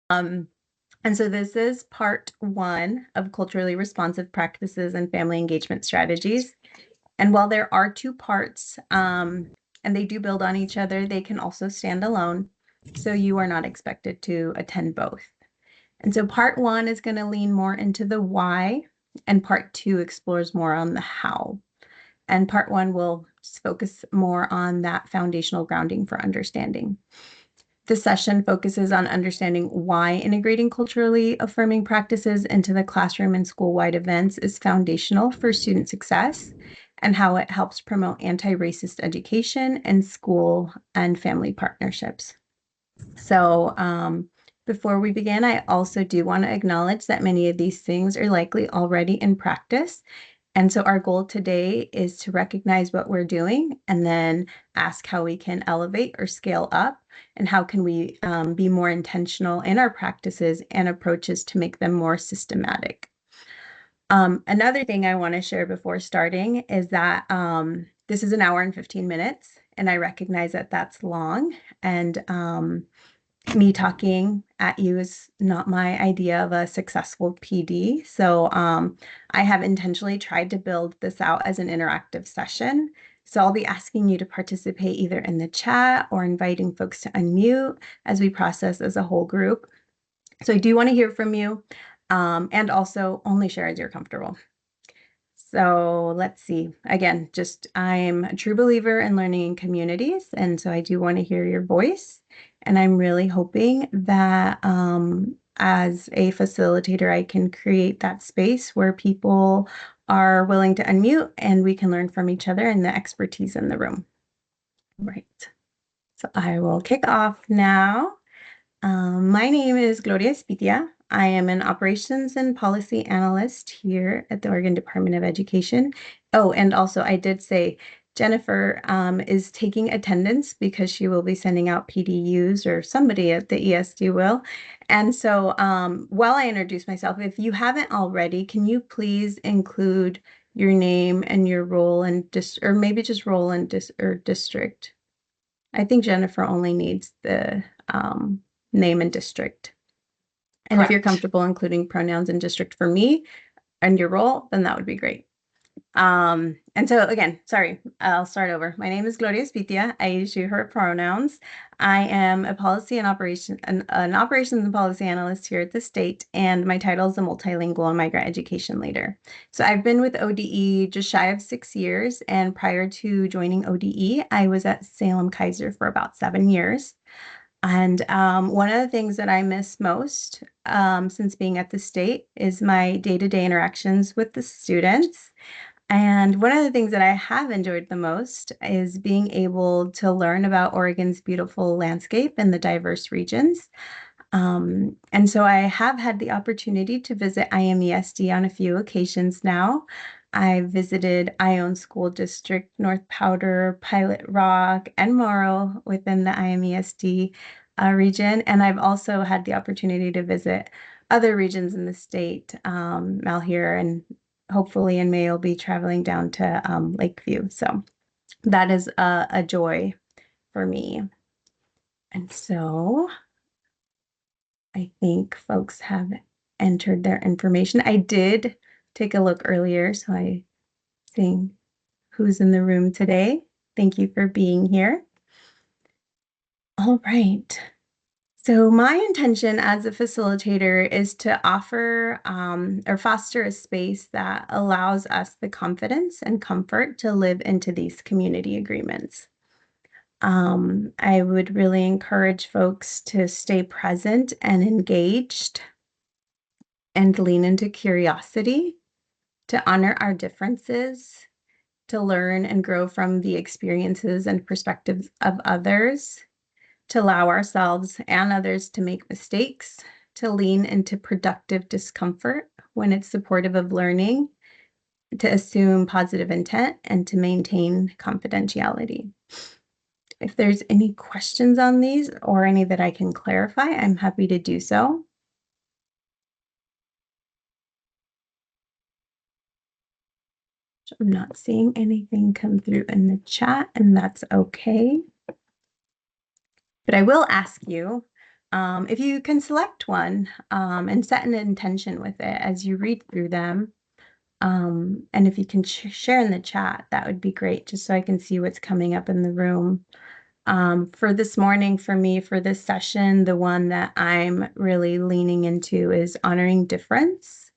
Um, and so this is part one of culturally responsive practices and family engagement strategies. And while there are two parts, and they do build on each other, they can also stand alone. So you are not expected to attend both. And so part one is going to lean more into the why, and part two explores more on the how. And part one will focus more on that foundational grounding for understanding. The session focuses on understanding why integrating culturally affirming practices into the classroom and school-wide events is foundational for student success, and how it helps promote anti-racist education and school and family partnerships. So before we begin, I also do want to acknowledge that many of these things are likely already in practice. And so our goal today is to recognize what we're doing and then ask how we can elevate or scale up, and how can we be more intentional in our practices and approaches to make them more systematic. Another thing I want to share before starting is that this is an hour and 15 minutes, and I recognize that that's long, and me talking at you is not my idea of a successful PD. So I have intentionally tried to build this out as an interactive session. So I'll be asking you to participate either in the chat or inviting folks to unmute as we process as a whole group. So I do want to hear from you, and also only share as you're comfortable. So let's see. Again, I'm a true believer in learning in communities, and so I do want to hear your voice. And I'm really hoping that as a facilitator, I can create that space where people are willing to unmute and we can learn from each other and the expertise in the room. Right. So I will kick off now. My name is Gloria Espitia. I am an operations and policy analyst here at the Oregon Department of Education. Oh, and also I did say Jennifer is taking attendance because she will be sending out PDUs, or somebody at the ESD will. And so while I introduce myself, if you haven't already, can you please include your name and your role and or maybe just role and district. I think Jennifer only needs the name and district. And if you're comfortable including pronouns and district for me and your role, then that would be great. And so again, sorry, I'll start over. My name is Gloria Espitia. I use she, her pronouns. I am a policy and an operations and policy analyst here at the state, and my title is a multilingual and migrant education leader. So I've been with ODE just shy of 6 years, and prior to joining ODE, I was at Salem Keizer for about 7 years. And one of the things that I miss most since being at the state is my day-to-day interactions with the students. And one of the things that I have enjoyed the most is being able to learn about Oregon's beautiful landscape and the diverse regions. And so I have had the opportunity to visit IMESD on a few occasions now. I visited Ione School District, North Powder, Pilot Rock, and Morrow within the IMESD region. And I've also had the opportunity to visit other regions in the state, Malheur, and hopefully in May I'll be traveling down to Lakeview. So that is a joy for me. And so I think folks have entered their information. I did take a look earlier, so I see who's in the room today. Thank you for being here. All right. So my intention as a facilitator is to offer or foster a space that allows us the confidence and comfort to live into these community agreements. I would really encourage folks to stay present and engaged, and lean into curiosity, to honor our differences, to learn and grow from the experiences and perspectives of others, to allow ourselves and others to make mistakes, to lean into productive discomfort when it's supportive of learning, to assume positive intent, and to maintain confidentiality. If there's any questions on these or any that I can clarify, I'm happy to do so. I'm not seeing anything come through in the chat, and that's okay. But I will ask you, If you can select one and set an intention with it as you read through them, and if you can share in the chat, that would be great, just so I can see what's coming up in the room. For this morning, for me, for this session, the one that I'm really leaning into is honoring difference.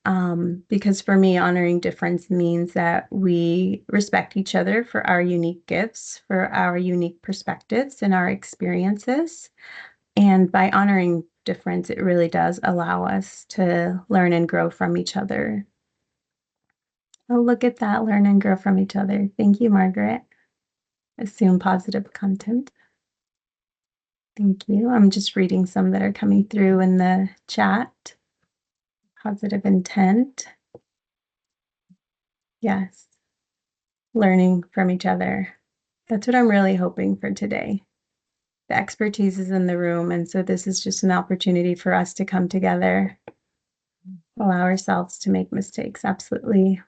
Because for me, honoring difference means that we respect each other for our unique gifts, for our unique perspectives and our experiences. And by honoring difference, it really does allow us to learn and grow from each other. Oh, look at that, learn and grow from each other. Thank you, Margaret. Assume positive content. Thank you. I'm just reading some that are coming through in the chat. Positive intent. Yes. Learning from each other. That's what I'm really hoping for today. The expertise is in the room, and so this is just an opportunity for us to come together, allow ourselves to make mistakes. Absolutely.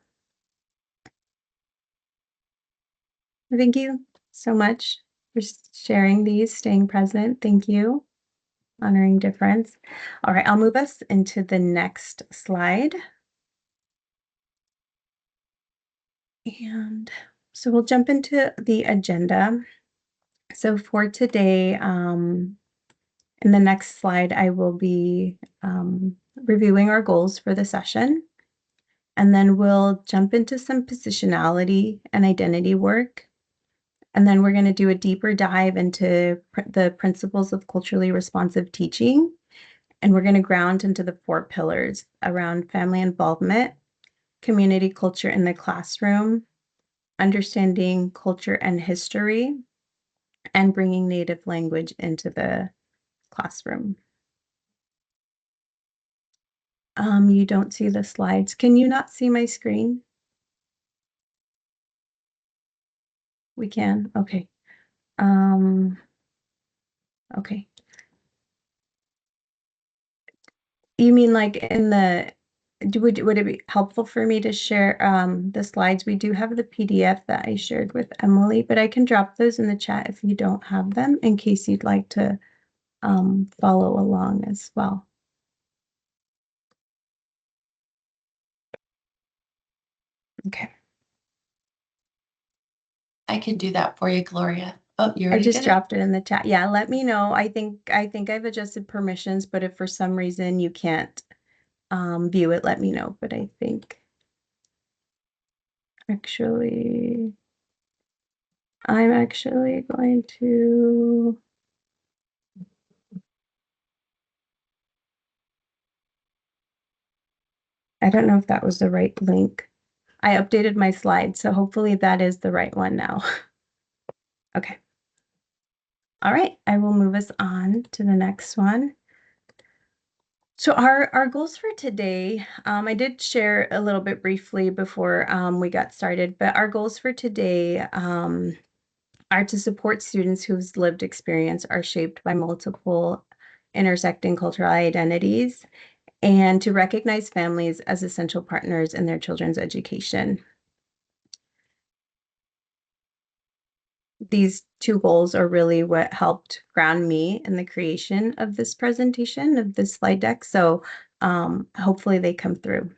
Thank you so much for sharing these, staying present. Thank you. Honoring difference. All right, I'll move us into the next slide. And so we'll jump into the agenda. So for today, in the next slide, I will be reviewing our goals for the session. And then we'll jump into some positionality and identity work. And then we're going to do a deeper dive into the principles of culturally responsive teaching. And we're going to ground into the 4 pillars around family involvement, community culture in the classroom, understanding culture and history, and bringing native language into the classroom. You don't see the slides. Can you not see my screen? We can? Okay. Okay. You mean like in the, would it be helpful for me to share the slides? We do have the PDF that I shared with Emily, but I can drop those in the chat if you don't have them, in case you'd like to follow along as well. Okay. I can do that for you, Gloria. Oh, you I already just did dropped it in the chat. Yeah, let me know. I think I've adjusted permissions, but if for some reason you can't view it, let me know. But I think actually I'm actually going to. I don't know if that was the right link. I updated my slide, so hopefully that is the right one now. Okay. All right, I will move us on to the next one. So our goals for today, I did share a little bit briefly before we got started, but our goals for today are to support students whose lived experience are shaped by multiple intersecting cultural identities, and to recognize families as essential partners in their children's education. These 2 goals are really what helped ground me in the creation of this presentation, of this slide deck. So hopefully they come through.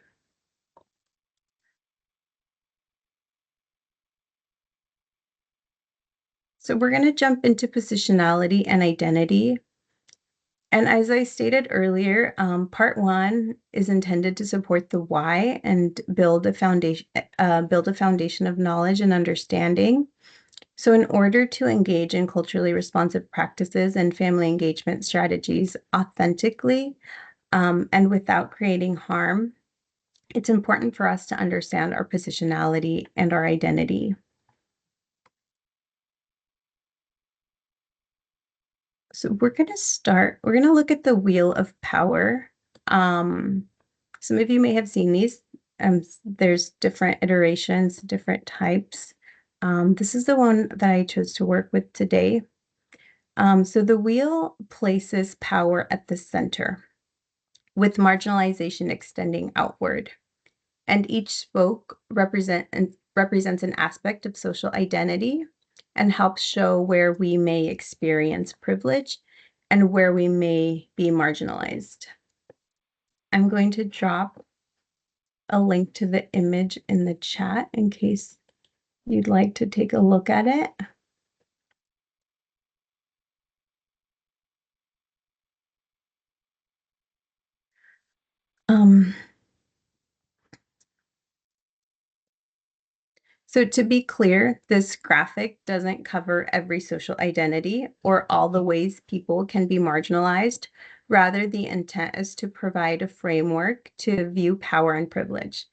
So we're going to jump into positionality and identity. And as I stated earlier, part 1 is intended to support the why and build a foundation of knowledge and understanding. So in order to engage in culturally responsive practices and family engagement strategies authentically and without creating harm, it's important for us to understand our positionality and our identity. So we're going to look at the Wheel of Power. Some of you may have seen these. There's different iterations, different types. This is the one that I chose to work with today. So the wheel places power at the center, with marginalization extending outward. And each spoke represents an aspect of social identity and helps show where we may experience privilege and where we may be marginalized. I'm going to drop a link to the image in the chat in case you'd like to take a look at it. So to be clear, this graphic doesn't cover every social identity or all the ways people can be marginalized. Rather, the intent is to provide a framework to view power and privilege.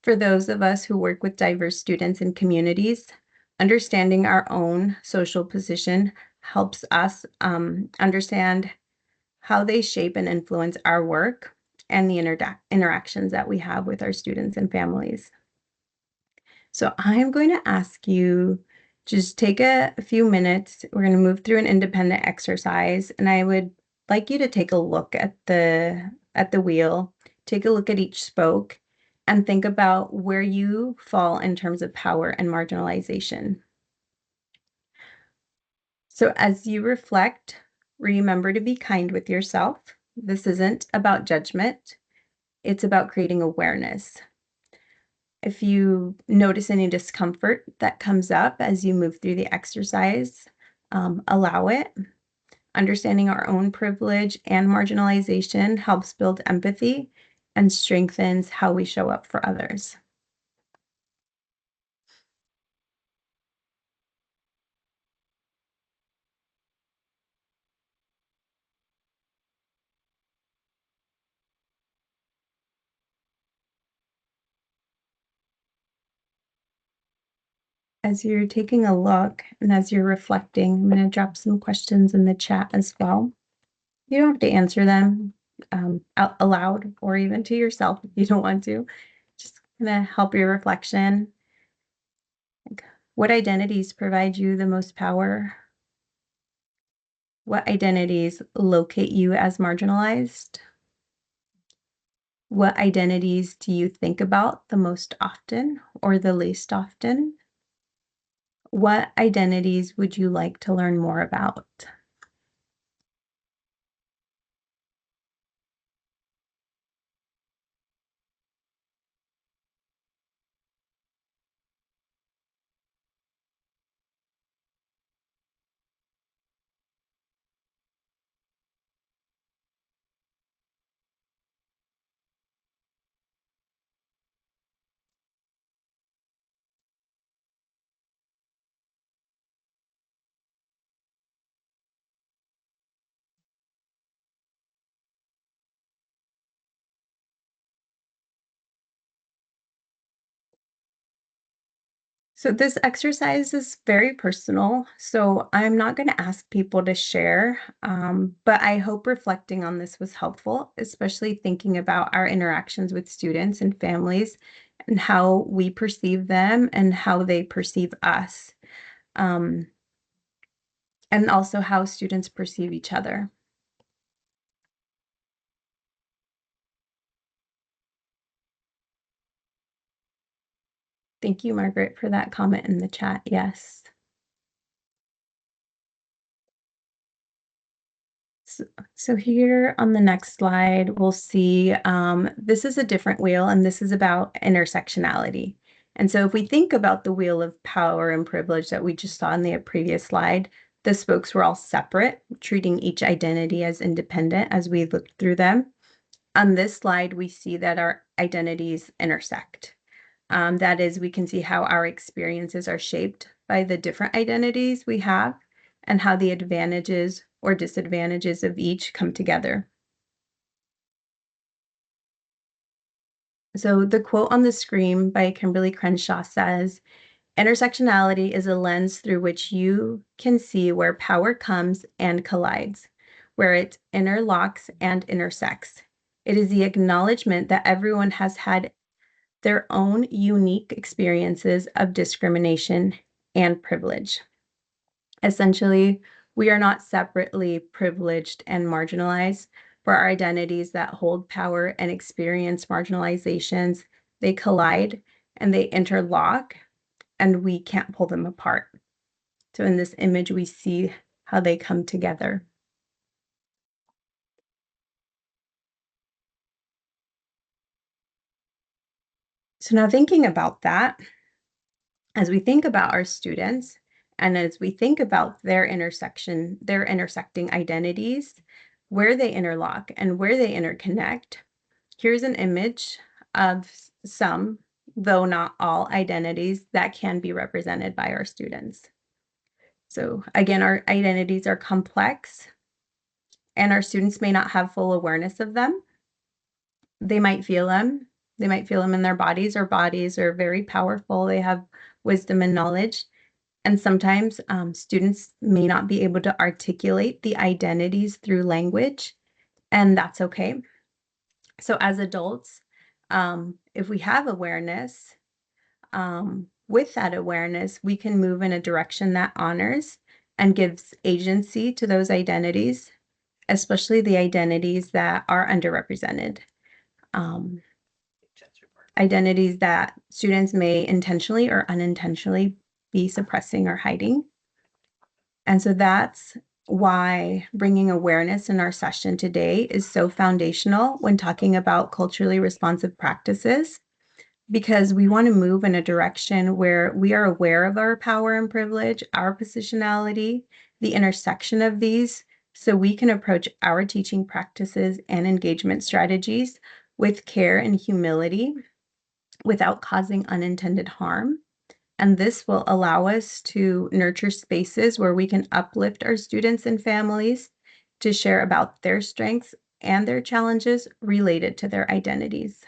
For those of us who work with diverse students and communities, understanding our own social position helps us understand how they shape and influence our work and the interactions that we have with our students and families. So I'm going to ask you just take a few minutes. We're going to move through an independent exercise, and I would like you to take a look at the wheel, take a look at each spoke, and think about where you fall in terms of power and marginalization. So as you reflect, remember to be kind with yourself. This isn't about judgment. It's about creating awareness. If you notice any discomfort that comes up as you move through the exercise, allow it. Understanding our own privilege and marginalization helps build empathy and strengthens how we show up for others. As you're taking a look and as you're reflecting, I'm going to drop some questions in the chat as well. You don't have to answer them out aloud or even to yourself if you don't want to. Just going to help your reflection. What identities provide you the most power? What identities locate you as marginalized? What identities do you think about the most often or the least often? What identities would you like to learn more about? So this exercise is very personal, so I'm not going to ask people to share, but I hope reflecting on this was helpful, especially thinking about our interactions with students and families and how we perceive them and how they perceive us, and also how students perceive each other. Thank you, Margaret, for that comment in the chat. Yes. So here on the next slide, we'll see this is a different wheel, and this is about intersectionality. And so if we think about the wheel of power and privilege that we just saw in the previous slide, the spokes were all separate, treating each identity as independent as we looked through them. On this slide, we see that our identities intersect. That is, we can see how our experiences are shaped by the different identities we have and how the advantages or disadvantages of each come together. So the quote on the screen by Kimberly Crenshaw says, "Intersectionality is a lens through which you can see where power comes and collides, where it interlocks and intersects. It is the acknowledgement that everyone has had their own unique experiences of discrimination and privilege." Essentially, we are not separately privileged and marginalized, for our identities that hold power and experience marginalizations. They collide and they interlock, and we can't pull them apart. So in this image, we see how they come together. So now thinking about that, as we think about our students and as we think about their intersecting identities, where they interlock and where they interconnect, here's an image of some, though not all, identities that can be represented by our students. So again, our identities are complex and our students may not have full awareness of them. They might feel them. They might feel them in their bodies. Our bodies are very powerful. They have wisdom and knowledge. And sometimes students may not be able to articulate the identities through language, and that's okay. So as adults, if we have awareness, with that awareness, we can move in a direction that honors and gives agency to those identities, especially the identities that are underrepresented. Identities that students may intentionally or unintentionally be suppressing or hiding. And so that's why bringing awareness in our session today is so foundational when talking about culturally responsive practices, because we want to move in a direction where we are aware of our power and privilege, our positionality, the intersection of these, so we can approach our teaching practices and engagement strategies with care and humility without causing unintended harm. And this will allow us to nurture spaces where we can uplift our students and families to share about their strengths and their challenges related to their identities.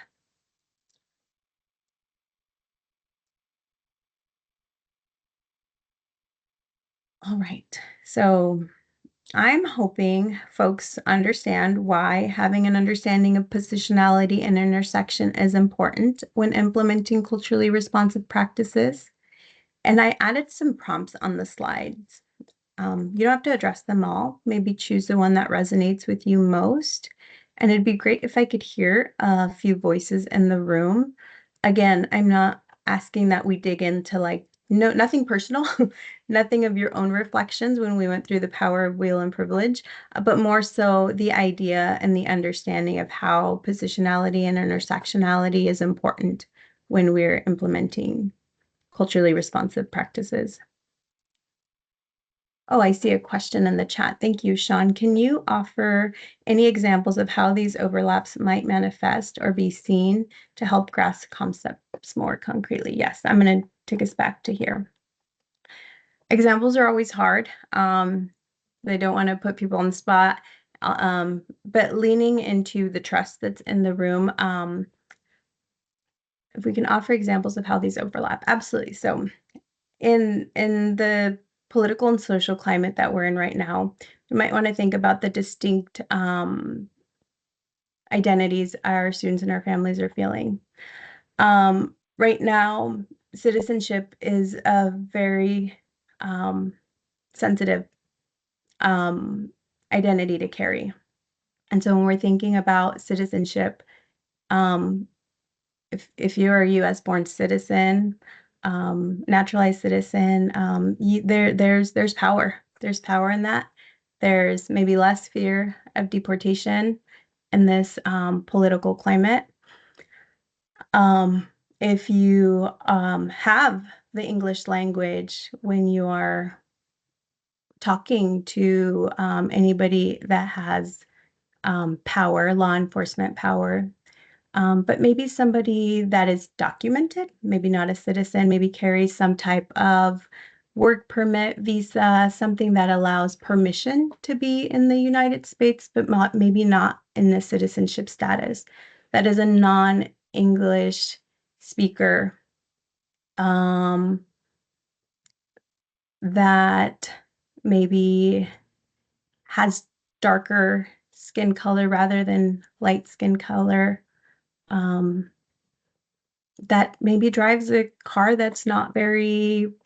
All right, so I'm hoping folks understand why having an understanding of positionality and intersection is important when implementing culturally responsive practices. And I added some prompts on the slides. You don't have to address them all. Maybe choose the one that resonates with you most. And it'd be great if I could hear a few voices in the room. Again, I'm not asking that we dig into nothing personal, nothing of your own reflections when we went through the power of will and privilege, but more so the idea and the understanding of how positionality and intersectionality is important when we're implementing culturally responsive practices. Oh, I see a question in the chat. Thank you, Sean. Can you offer any examples of how these overlaps might manifest or be seen to help grasp concepts more concretely? Yes, I'm going to take us back to here. Examples are always hard. They don't want to put people on the spot, but leaning into the trust that's in the room, if we can offer examples of how these overlap, absolutely. So in the political and social climate that we're in right now, you might want to think about the distinct identities our students and our families are feeling. Right now, citizenship is a very sensitive identity to carry. And so when we're thinking about citizenship, if you're a US born citizen, naturalized citizen, there's power. There's power in that. There's maybe less fear of deportation in this political climate. If you have the English language when you are talking to anybody that has power, law enforcement power, but maybe somebody that is documented, maybe not a citizen, maybe carries some type of work permit, visa, something that allows permission to be in the United States, but maybe not in the citizenship status. That is a non-English speaker that maybe has darker skin color rather than light skin color. That maybe drives a car that's not new,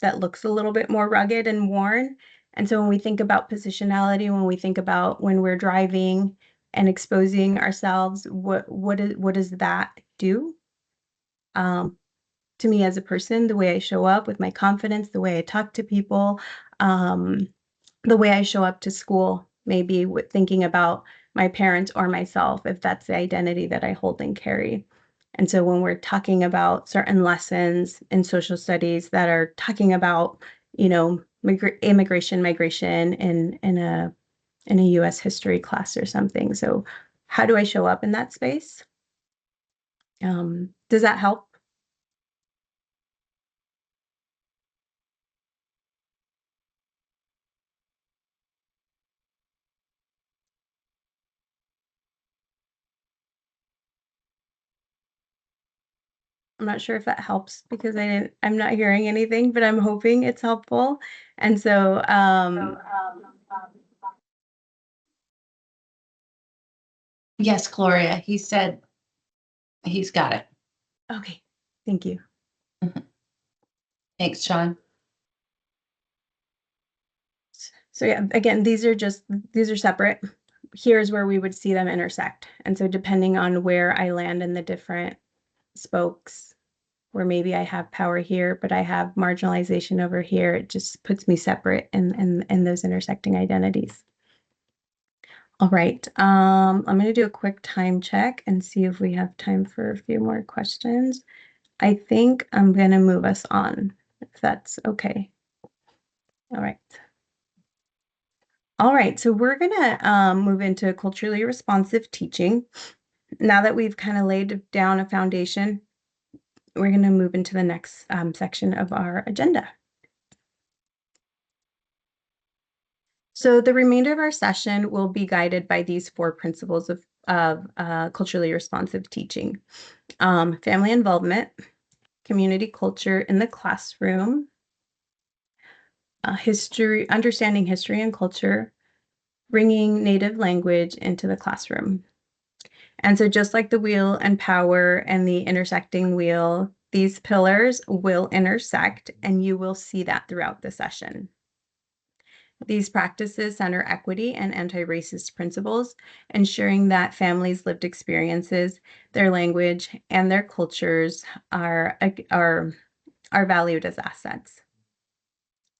that looks a little bit more rugged and worn. And so when we think about positionality, when we think about when we're driving and exposing ourselves, what does that do? To me as a person, the way I show up with my confidence, the way I talk to people, the way I show up to school, maybe thinking about my parents or myself, if that's the identity that I hold and carry. And so when we're talking about certain lessons in social studies that are talking about, immigration, migration in a US history class or something. So how do I show up in that space? Does that help? I'm not sure if that helps because I'm not hearing anything, but I'm hoping it's helpful. And so, Yes, Gloria, he said he's got it. okay, thank you. Thanks, Sean. So yeah, again, these are separate. Here's where we would see them intersect. And so depending on where I land in the different spokes, where maybe I have power here, but I have marginalization over here, it just puts me separate in those intersecting identities. All right, I'm going to do a quick time check and see if we have time for a few more questions. I think I'm going to move us on, if that's okay. All right. All right, so we're going to move into culturally responsive teaching. Now that we've kind of laid down a foundation, we're going to move into the next section of our agenda. So the remainder of our session will be guided by these 4 principles of culturally responsive teaching. Family involvement, community culture in the classroom, understanding history and culture, bringing native language into the classroom. And so just like the wheel and power and the intersecting wheel, these pillars will intersect, and you will see that throughout the session. These practices center equity and anti-racist principles, ensuring that families' lived experiences, their language, and their cultures are valued as assets.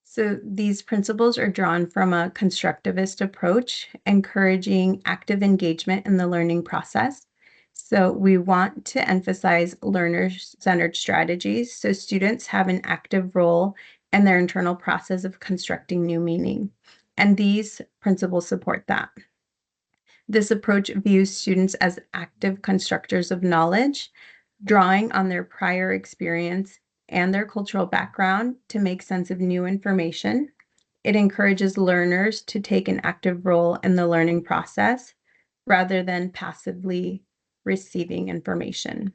So these principles are drawn from a constructivist approach, encouraging active engagement in the learning process. So we want to emphasize learner-centered strategies so students have an active role in their internal process of constructing new meaning. And these principles support that. This approach views students as active constructors of knowledge, drawing on their prior experience and their cultural background to make sense of new information. It encourages learners to take an active role in the learning process rather than passively receiving information.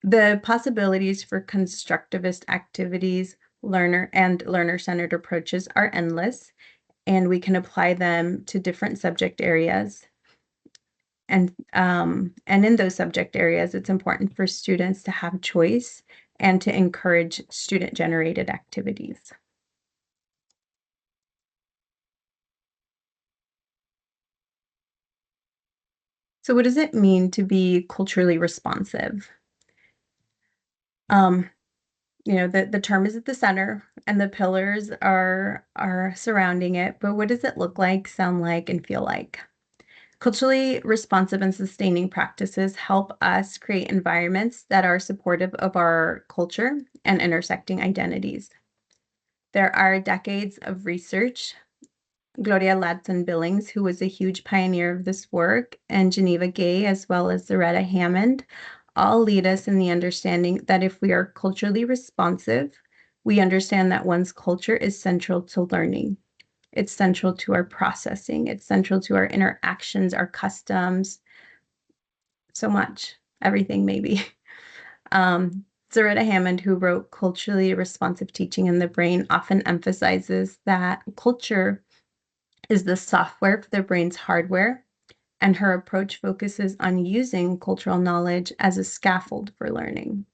The possibilities for constructivist activities, learner-centered approaches are endless, and we can apply them to different subject areas. And in those subject areas, it's important for students to have choice and to encourage student-generated activities. So what does it mean to be culturally responsive? The term is at the center and the pillars are surrounding it, but what does it look like, sound like, and feel like? Culturally responsive and sustaining practices help us create environments that are supportive of our culture and intersecting identities. There are decades of research. Gloria Ladson-Billings, who was a huge pioneer of this work, and Geneva Gay, as well as Zaretta Hammond, all lead us in the understanding that if we are culturally responsive, we understand that one's culture is central to learning. It's central to our processing. It's central to our interactions, our customs, so much, everything maybe. Zaretta Hammond, who wrote Culturally Responsive Teaching in the Brain, often emphasizes that culture is the software for the brain's hardware, and her approach focuses on using cultural knowledge as a scaffold for learning.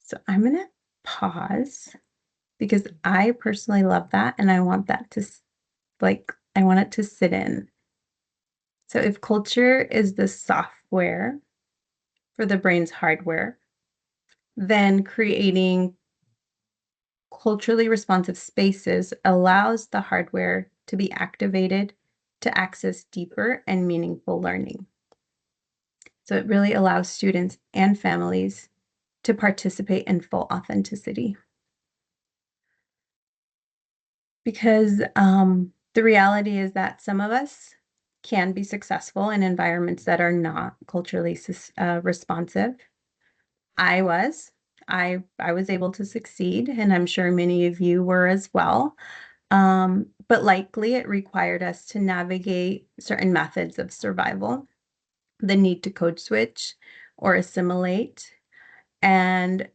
So I'm going to pause because I personally love that, and I want that to, I want it to sit in. So if culture is the software for the brain's hardware, then creating culturally responsive spaces allows the hardware to be activated to access deeper and meaningful learning. So it really allows students and families to participate in full authenticity. Because the reality is that some of us can be successful in environments that are not culturally responsive. I was. I was able to succeed, and I'm sure many of you were as well. But likely it required us to navigate certain methods of survival, the need to code switch or assimilate. And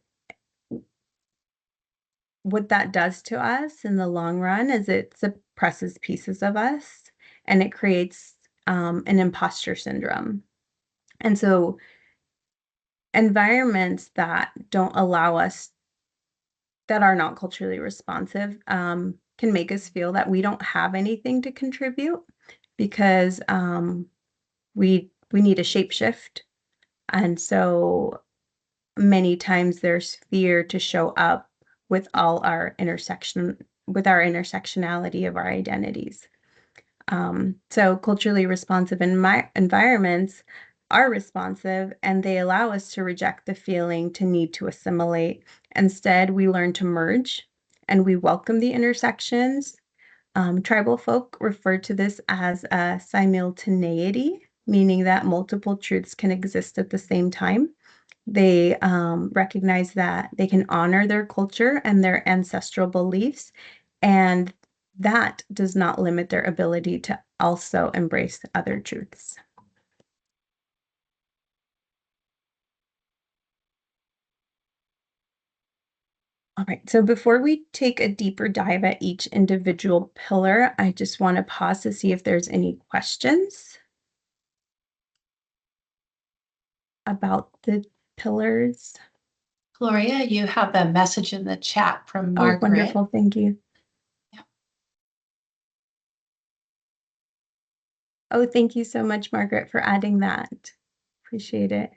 what that does to us in the long run is it suppresses pieces of us and it creates an imposter syndrome. And so environments that don't allow us, that are not culturally responsive, can make us feel that we don't have anything to contribute because we need a shapeshift. And so many times there's fear to show up with all our intersectionality of our identities. So culturally responsive environments are responsive and they allow us to reject the feeling to need to assimilate. Instead, we learn to merge and we welcome the intersections. Tribal folk refer to this as a simultaneity, meaning that multiple truths can exist at the same time. They recognize that they can honor their culture and their ancestral beliefs, and that does not limit their ability to also embrace other truths. All right, so before we take a deeper dive at each individual pillar, I just want to pause to see if there's any questions about the pillars. Gloria, you have a message in the chat from Margaret. Oh, wonderful, thank you. Yeah. Oh, thank you so much, Margaret, for adding that. Appreciate it.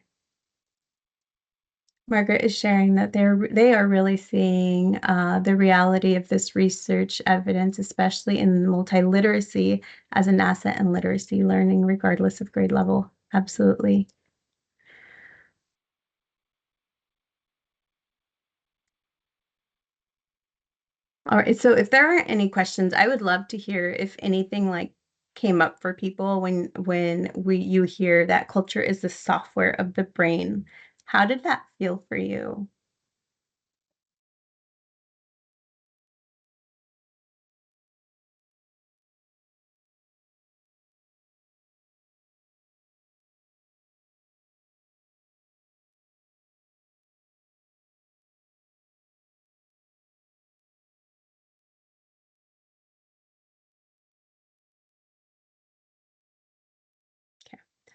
Margaret is sharing that they are really seeing the reality of this research evidence, especially in multiliteracy, as an asset in literacy learning, regardless of grade level. Absolutely. All right, so if there aren't any questions, I would love to hear if anything like came up for people when you hear that culture is the software of the brain. How did that feel for you?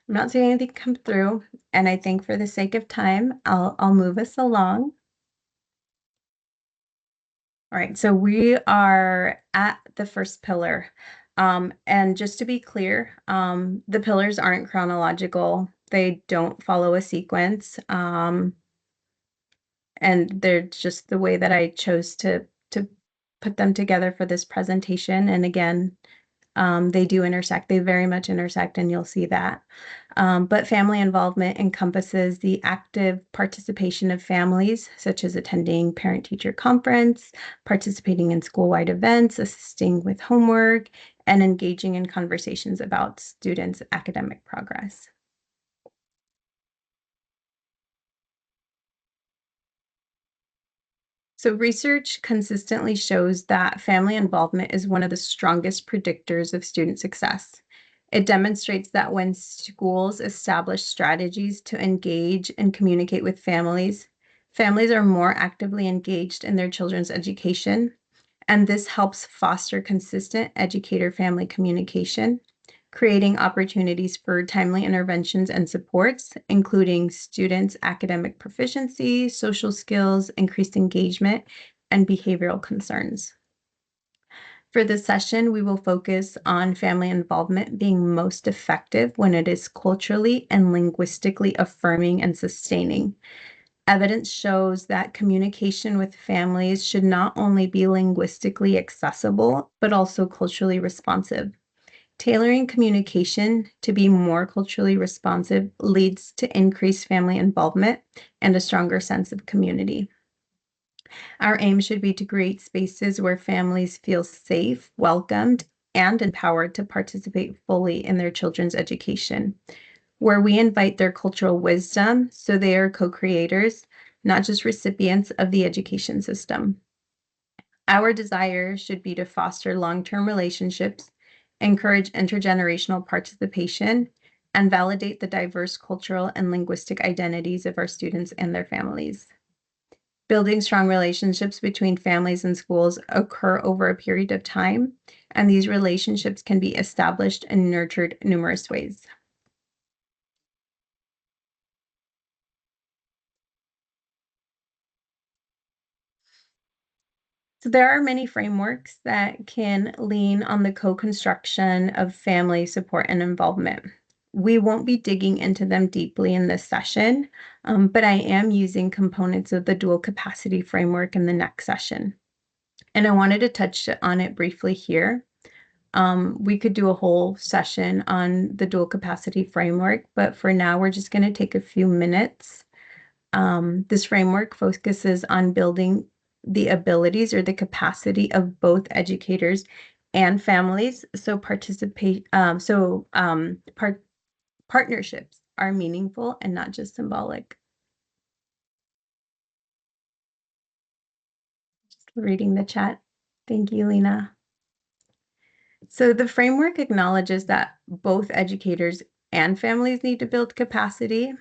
I'm not seeing anything come through, and I think for the sake of time, I'll move us along. All right, so we are at the first pillar. And just to be clear, the pillars aren't chronological. They don't follow a sequence. And they're just the way that I chose to put them together for this presentation. And again, they do intersect. They very much intersect, and you'll see that. But family involvement encompasses the active participation of families, such as attending parent-teacher conference, participating in school-wide events, assisting with homework, and engaging in conversations about students' academic progress. So research consistently shows that family involvement is one of the strongest predictors of student success. It demonstrates that when schools establish strategies to engage and communicate with families, families are more actively engaged in their children's education, and this helps foster consistent educator-family communication, creating opportunities for timely interventions and supports, including students' academic proficiency, social skills, increased engagement, and behavioral concerns. For this session, we will focus on family involvement being most effective when it is culturally and linguistically affirming and sustaining. Evidence shows that communication with families should not only be linguistically accessible, but also culturally responsive. Tailoring communication to be more culturally responsive leads to increased family involvement and a stronger sense of community. Our aim should be to create spaces where families feel safe, welcomed, and empowered to participate fully in their children's education, where we invite their cultural wisdom so they are co-creators, not just recipients of the education system. Our desire should be to foster long-term relationships, encourage intergenerational participation, and validate the diverse cultural and linguistic identities of our students and their families. Building strong relationships between families and schools occur over a period of time, and these relationships can be established and nurtured numerous ways. So there are many frameworks that can lean on the co-construction of family support and involvement. We won't be digging into them deeply in this session, but I am using components of the dual capacity framework in the next session. And I wanted to touch on it briefly here. We could do a whole session on the dual capacity framework, but for now, we're just going to take a few minutes. This framework focuses on building the abilities or the capacity of both educators and families. So partnerships are meaningful and not just symbolic. Just reading the chat. Thank you, Lena. So the framework acknowledges that both educators and families need to build capacity,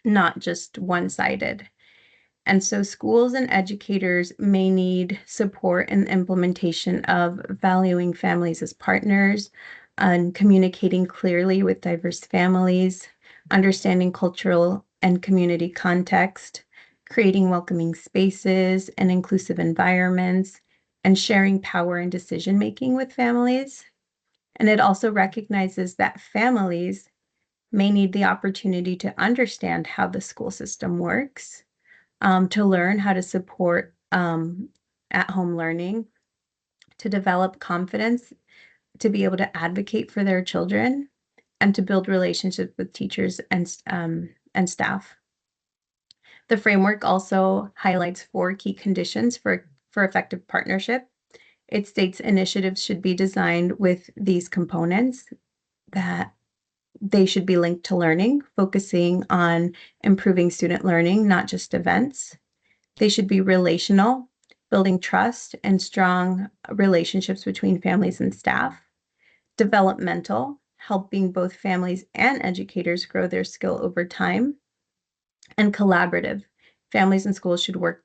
not just one-sided. And so schools and educators may need support in the implementation of valuing families as partners, and communicating clearly with diverse families, understanding cultural and community context, creating welcoming spaces and inclusive environments, and sharing power and decision-making with families. And it also recognizes that families may need the opportunity to understand how the school system works, to learn how to support at-home learning, to develop confidence, to be able to advocate for their children, and to build relationships with teachers and staff. The framework also highlights 4 key conditions for effective partnership. It states initiatives should be designed with these components, that they should be linked to learning, focusing on improving student learning, not just events. They should be relational, building trust and strong relationships between families and staff. Developmental, helping both families and educators grow their skill over time. And collaborative, families and schools should work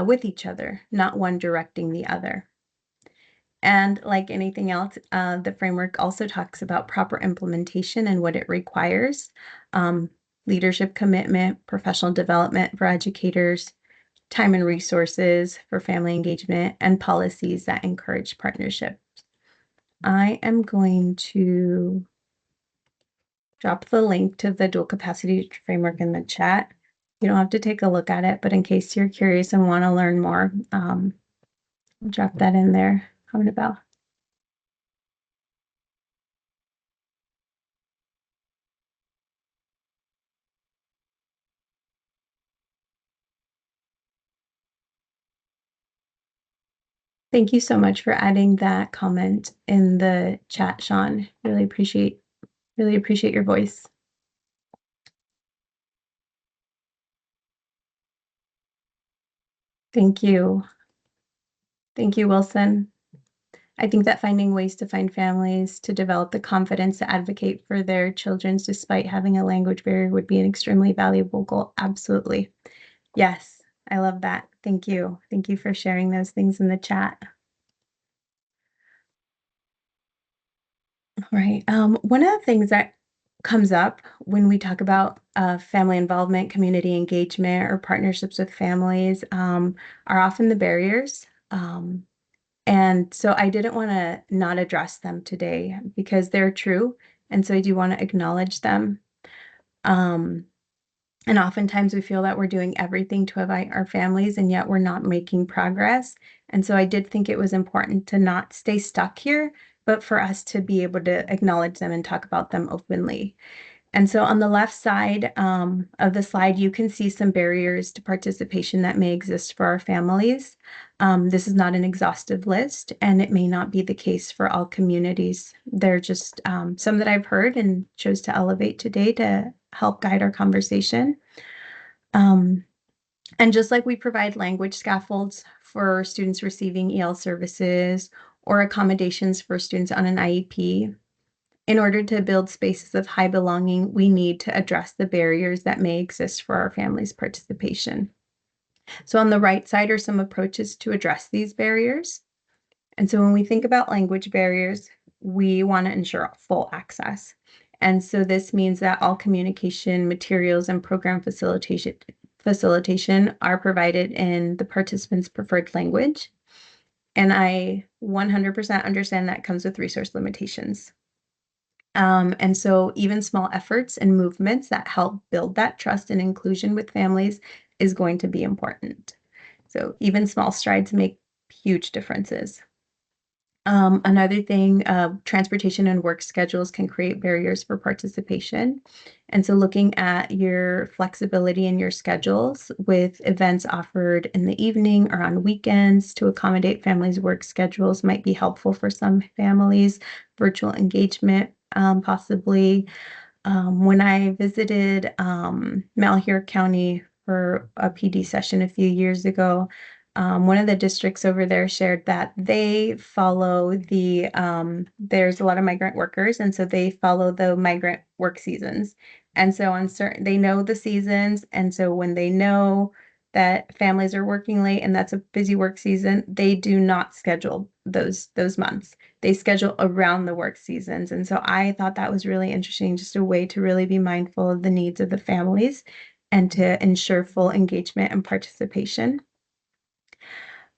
with each other, not one directing the other. And like anything else, the framework also talks about proper implementation and what it requires, leadership commitment, professional development for educators, time and resources for family engagement, and policies that encourage partnerships. I am going to drop the link to the dual capacity framework in the chat. You don't have to take a look at it, but in case you're curious and want to learn more, I'll drop that in there. Annabelle. Thank you so much for adding that comment in the chat, Sean. Really appreciate your voice. Thank you. Thank you, Wilson. I think that finding ways to find families to develop the confidence to advocate for their children despite having a language barrier would be an extremely valuable goal. Absolutely. Yes, I love that. Thank you. Thank you for sharing those things in the chat. All right. One of the things that comes up when we talk about family involvement, community engagement, or partnerships with families are often the barriers. And so I didn't want to not address them today because they're true. And so I do want to acknowledge them. And oftentimes we feel that we're doing everything to invite our families, and yet we're not making progress. And so I did think it was important to not stay stuck here, but for us to be able to acknowledge them and talk about them openly. And so on the left side of the slide, you can see some barriers to participation that may exist for our families. This is not an exhaustive list, and it may not be the case for all communities. They're just some that I've heard and chose to elevate today to help guide our conversation. Um, and just like we provide language scaffolds for students receiving EL services or accommodations for students on an IEP, in order to build spaces of high belonging, we need to address the barriers that may exist for our family's participation. So on the right side are some approaches to address these barriers. And so when we think about language barriers, we want to ensure full access. And so this means that all communication materials and program facilitation are provided in the participant's preferred language. And I 100% understand that comes with resource limitations. And so even small efforts and movements that help build that trust and inclusion with families is going to be important. So even small strides make huge differences. Another thing, transportation and work schedules can create barriers for participation. And so looking at your flexibility in your schedules with events offered in the evening or on weekends to accommodate families' work schedules might be helpful for some families. Virtual engagement, possibly. When I visited Malheur County for a PD session a few years ago, one of the districts over there shared that they follow there's a lot of migrant workers, and so they follow the migrant work seasons. And so they know the seasons, and so when they know that families are working late and that's a busy work season, they do not schedule those months. They schedule around the work seasons. And so I thought that was really interesting, just a way to really be mindful of the needs of the families and to ensure full engagement and participation.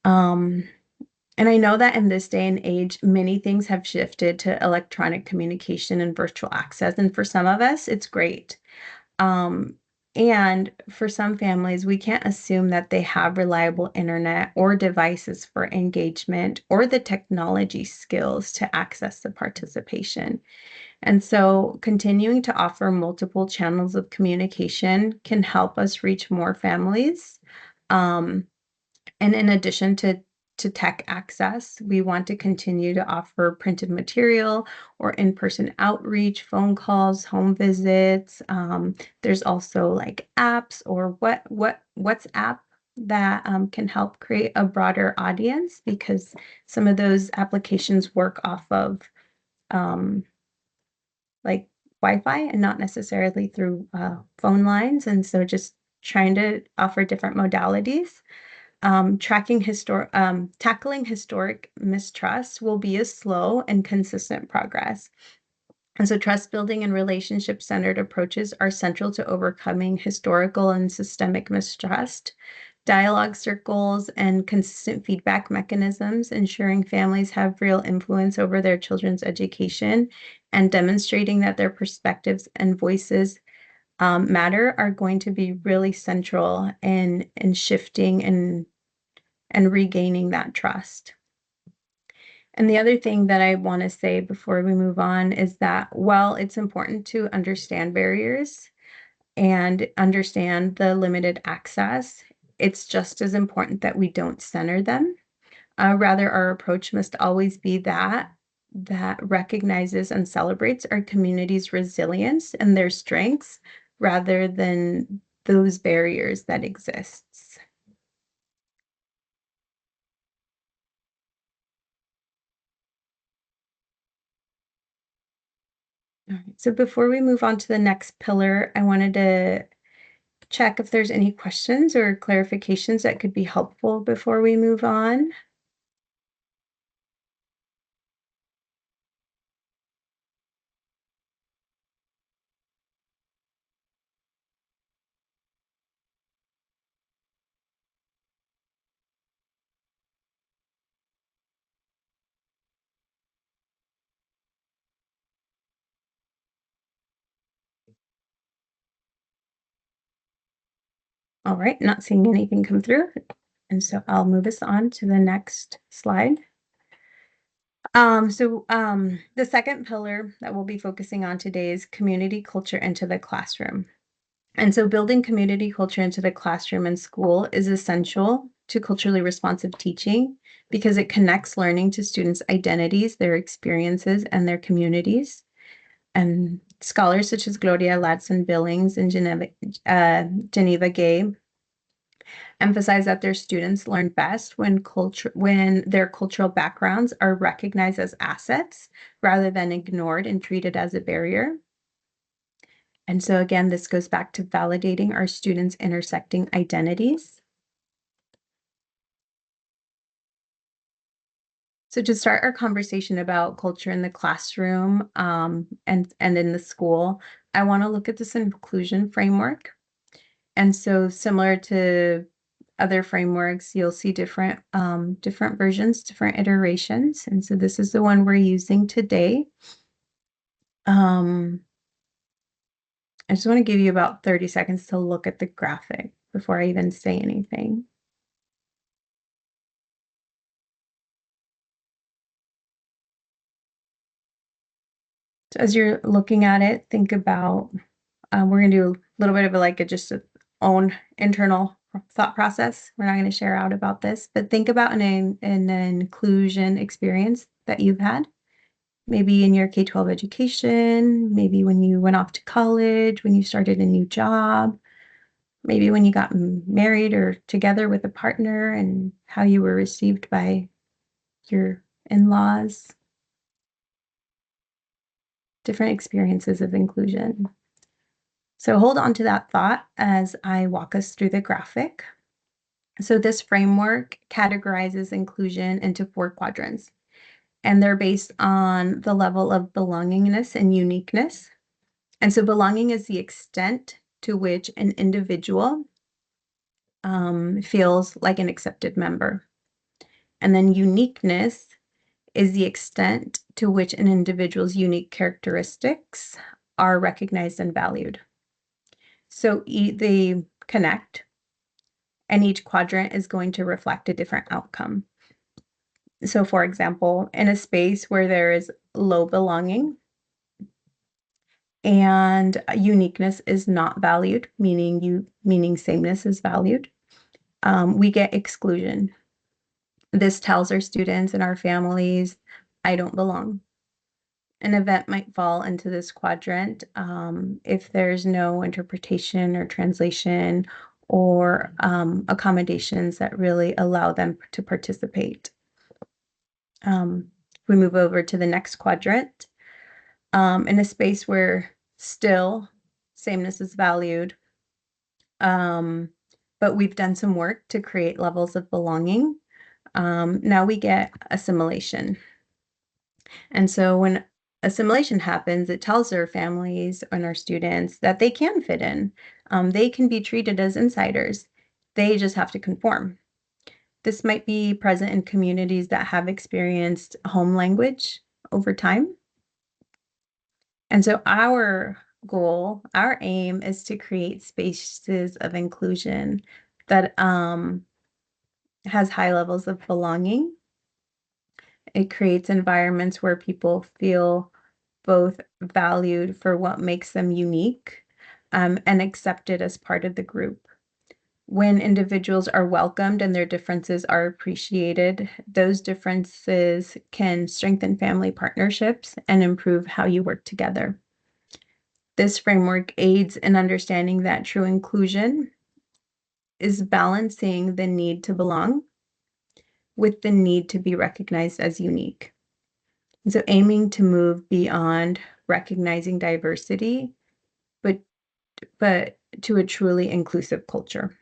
Um, and I know that in this day and age, many things have shifted to electronic communication and virtual access. And for some of us, it's great. Um, and for some families, we can't assume that they have reliable internet or devices for engagement or the technology skills to access the participation. And so continuing to offer multiple channels of communication can help us reach more families. Um, and in addition to tech access, we want to continue to offer printed material or in-person outreach, phone calls, home visits. There's also like apps or WhatsApp that can help create a broader audience because some of those applications work off of um, like Wi-Fi and not necessarily through phone lines. And so just trying to offer different modalities. Tackling historic mistrust will be a slow and consistent progress. And so trust building and relationship centered approaches are central to overcoming historical and systemic mistrust. Dialogue circles and consistent feedback mechanisms, ensuring families have real influence over their children's education and demonstrating that their perspectives and voices matter are going to be really central in shifting and regaining that trust. And the other thing that I want to say before we move on is that while it's important to understand barriers and understand the limited access, it's just as important that we don't center them. Rather, our approach must always be that recognizes and celebrates our community's resilience and their strengths rather than those barriers that exists. All right. So before we move on to the next pillar, I wanted to check if there's any questions or clarifications that could be helpful before we move on. All right, not seeing anything come through. And so I'll move us on to the next slide. The second pillar that we'll be focusing on today is community culture into the classroom. And so building community culture into the classroom and school is essential to culturally responsive teaching because it connects learning to students' identities, their experiences, and their communities. And scholars such as Gloria Ladson Billings and Geneva Gay emphasize that their students learn best when their cultural backgrounds are recognized as assets rather than ignored and treated as a barrier. And so again, this goes back to validating our students' intersecting identities. So to start our conversation about culture in the classroom and in the school, I want to look at this inclusion framework. And so similar to other frameworks, you'll see different versions, different iterations. And so this is the one we're using today. I just want to give you about 30 seconds to look at the graphic before I even say anything. So as you're looking at it, think about, we're going to do a little bit of just a own internal thought process. We're not going to share out about this, but think about an inclusion experience that you've had. Maybe in your K-12 education, maybe when you went off to college, when you started a new job, maybe when you got married or together with a partner and how you were received by your in-laws. Different experiences of inclusion. So hold on to that thought as I walk us through the graphic. So this framework categorizes inclusion into 4 quadrants, and they're based on the level of belongingness and uniqueness. And so belonging is the extent to which an individual feels like an accepted member. And then uniqueness is the extent to which an individual's unique characteristics are recognized and valued. So they connect, and each quadrant is going to reflect a different outcome. So for example, in a space where there is low belonging, and uniqueness is not valued, meaning sameness is valued, we get exclusion. This tells our students and our families, I don't belong. An event might fall into this quadrant if there's no interpretation or translation or accommodations that really allow them to participate. We move over to the next quadrant. In a space where still sameness is valued, but we've done some work to create levels of belonging. Now we get assimilation. And so when assimilation happens, it tells our families and our students that they can fit in. They can be treated as insiders. They just have to conform. This might be present in communities that have experienced home language over time. And so our goal, our aim is to create spaces of inclusion that has high levels of belonging. It creates environments where people feel both valued for what makes them unique and accepted as part of the group. When individuals are welcomed and their differences are appreciated, those differences can strengthen family partnerships and improve how you work together. This framework aids in understanding that true inclusion is balancing the need to belong with the need to be recognized as unique. And so aiming to move beyond recognizing diversity, but to a truly inclusive culture.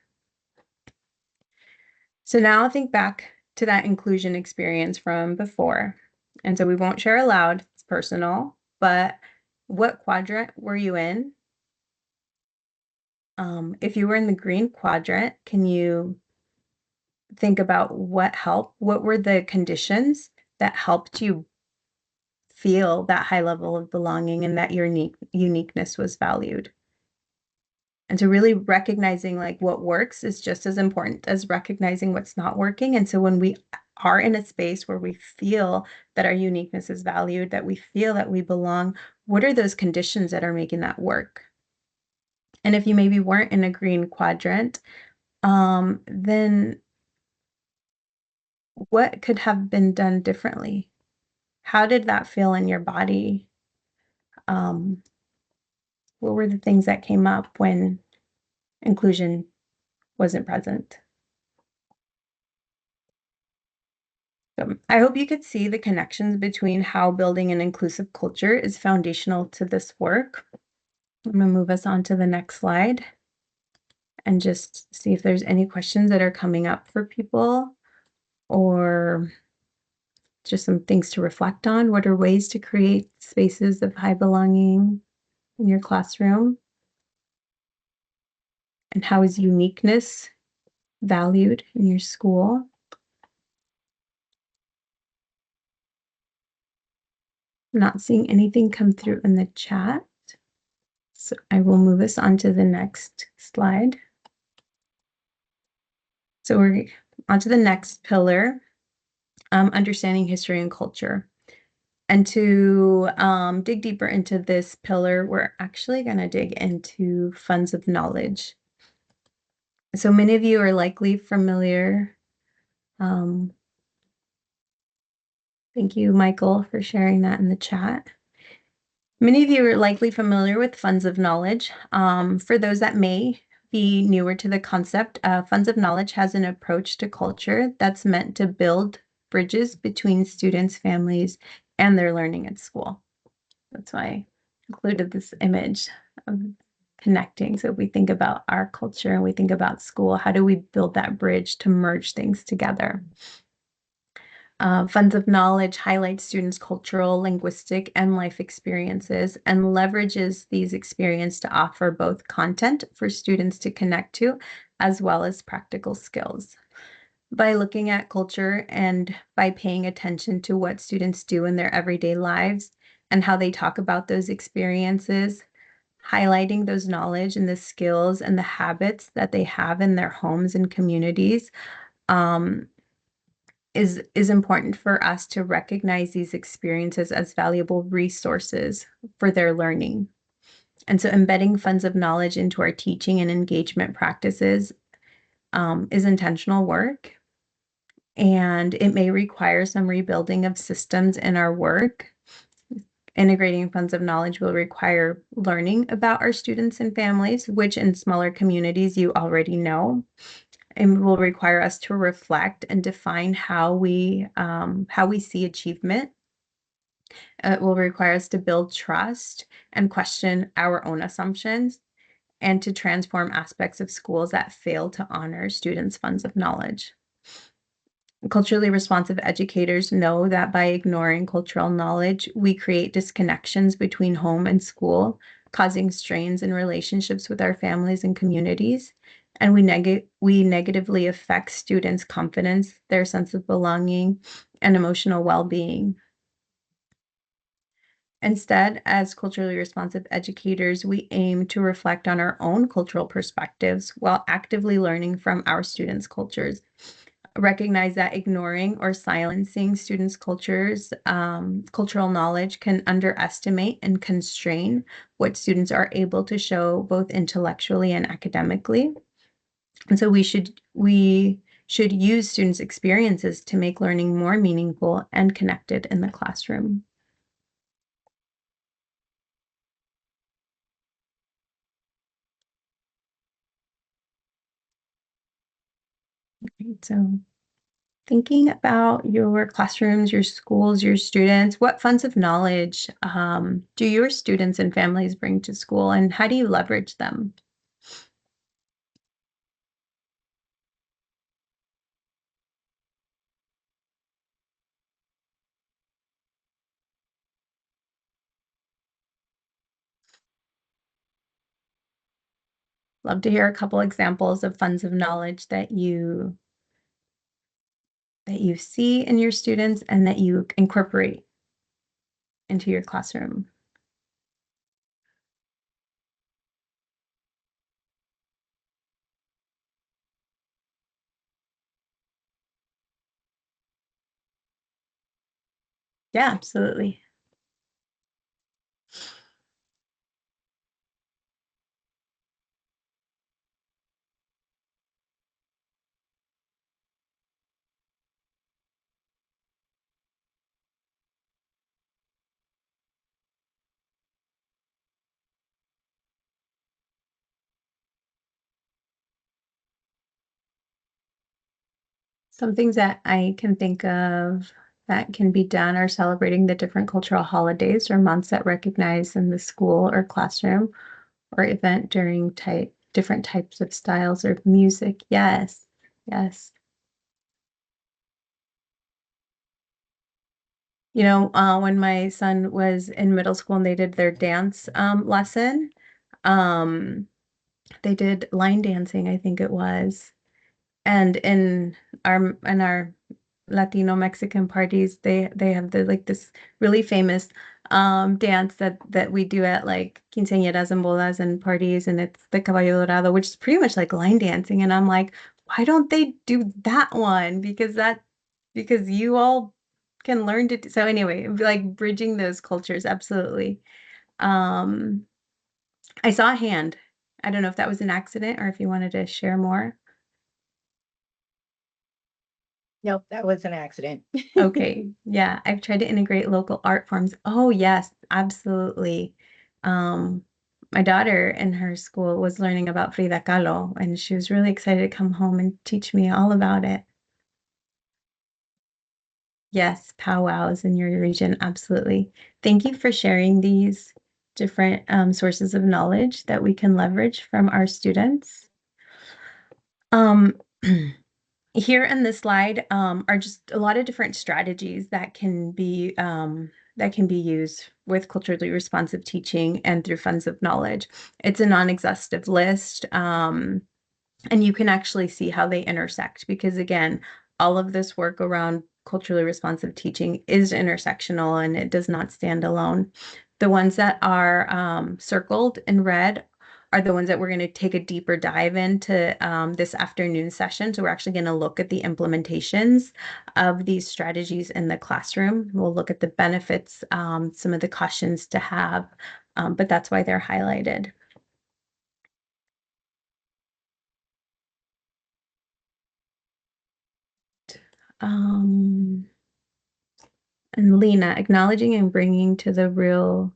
So now think back to that inclusion experience from before. And so we won't share aloud, it's personal, but what quadrant were you in? If you were in the green quadrant, can you think about what helped? What were the conditions that helped you feel that high level of belonging and that your uniqueness was valued? And so really recognizing like what works is just as important as recognizing what's not working. And so when we are in a space where we feel that our uniqueness is valued, that we feel that we belong, what are those conditions that are making that work? And if you maybe weren't in a green quadrant, then what could have been done differently? How did that feel in your body? Um, what were the things that came up when inclusion wasn't present? So I hope you could see the connections between how building an inclusive culture is foundational to this work. I'm going to move us on to the next slide and just see if there's any questions that are coming up for people or just some things to reflect on. What are ways to create spaces of high belonging in your classroom? And how is uniqueness valued in your school? I'm not seeing anything come through in the chat. So I will move us on to the next slide. So we're on to the next pillar, understanding history and culture. And to dig deeper into this pillar, we're actually going to dig into funds of knowledge. So many of you are likely familiar. Thank you, Michael, for sharing that in the chat. Many of you are likely familiar with funds of knowledge. For those that may be newer to the concept, funds of knowledge has an approach to culture that's meant to build bridges between students, families, and their learning at school. That's why I included this image of connecting. So if we think about our culture and we think about school, how do we build that bridge to merge things together? Funds of Knowledge highlights students' cultural, linguistic, and life experiences and leverages these experiences to offer both content for students to connect to, as well as practical skills. By looking at culture and by paying attention to what students do in their everyday lives and how they talk about those experiences, highlighting those knowledge and the skills and the habits that they have in their homes and communities, is important for us to recognize these experiences as valuable resources for their learning. And so embedding funds of knowledge into our teaching and engagement practices is intentional work. And it may require some rebuilding of systems in our work. Integrating funds of knowledge will require learning about our students and families, which in smaller communities you already know, and will require us to reflect and define how we see achievement. It will require us to build trust and question our own assumptions and to transform aspects of schools that fail to honor students' funds of knowledge. Culturally responsive educators know that by ignoring cultural knowledge, we create disconnections between home and school, causing strains in relationships with our families and communities. And we negatively affect students' confidence, their sense of belonging, and emotional well-being. Instead, as culturally responsive educators, we aim to reflect on our own cultural perspectives while actively learning from our students' cultures. Recognize that ignoring or silencing students' cultural knowledge can underestimate and constrain what students are able to show both intellectually and academically. And so we should use students' experiences to make learning more meaningful and connected in the classroom. So thinking about your classrooms, your schools, your students, what funds of knowledge do your students and families bring to school, and how do you leverage them? Love to hear a couple examples of funds of knowledge that you see in your students and that you incorporate into your classroom. Yeah, absolutely. Some things that I can think of that can be done are celebrating the different cultural holidays or months that recognize in the school or classroom or event during different types of styles of music. Yes, yes. When my son was in middle school and they did their dance lesson, um, they did line dancing, I think it was. And in our Latino Mexican parties, they have this really famous dance that we do at like quinceañeras and bodas and parties, and it's the Caballo Dorado, which is pretty much like line dancing. And I'm like, why don't they do that one? Because you all can learn to so anyway, like bridging those cultures, absolutely. Um, I saw a hand. I don't know if that was an accident or if you wanted to share more. Nope, that was an accident. Okay, yeah, I've tried to integrate local art forms. Oh, yes, absolutely. Um, my daughter in her school was learning about Frida Kahlo, and she was really excited to come home and teach me all about it. Yes, powwows in your region, absolutely. Thank you for sharing these different sources of knowledge that we can leverage from our students. Um, Here in this slide are just a lot of different strategies that can be used with culturally responsive teaching and through funds of knowledge. It's a non-exhaustive list, and you can actually see how they intersect because again, all of this work around culturally responsive teaching is intersectional and it does not stand alone. The ones that are circled in red are the ones that we're going to take a deeper dive into this afternoon session. So we're actually going to look at the implementations of these strategies in the classroom. We'll look at the benefits, some of the cautions to have, but that's why they're highlighted. Um, And Lena, acknowledging and bringing to the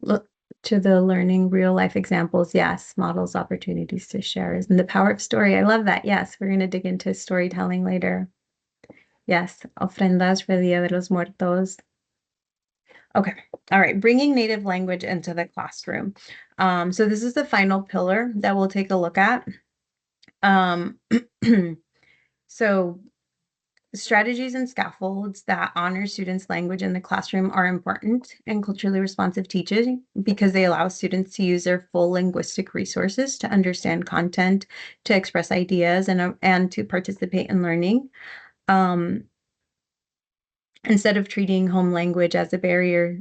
look to the learning real life examples. Yes, models, opportunities to share. And the power of story. I love that. Yes, we're going to dig into storytelling later. Yes, ofrendas for Dia de los Muertos. Okay. All right. Bringing native language into the classroom. So this is the final pillar that we'll take a look at. Um, so strategies and scaffolds that honor students' language in the classroom are important in culturally responsive teaching because they allow students to use their full linguistic resources to understand content, to express ideas, and to participate in learning. Um, Instead of treating home language as a barrier,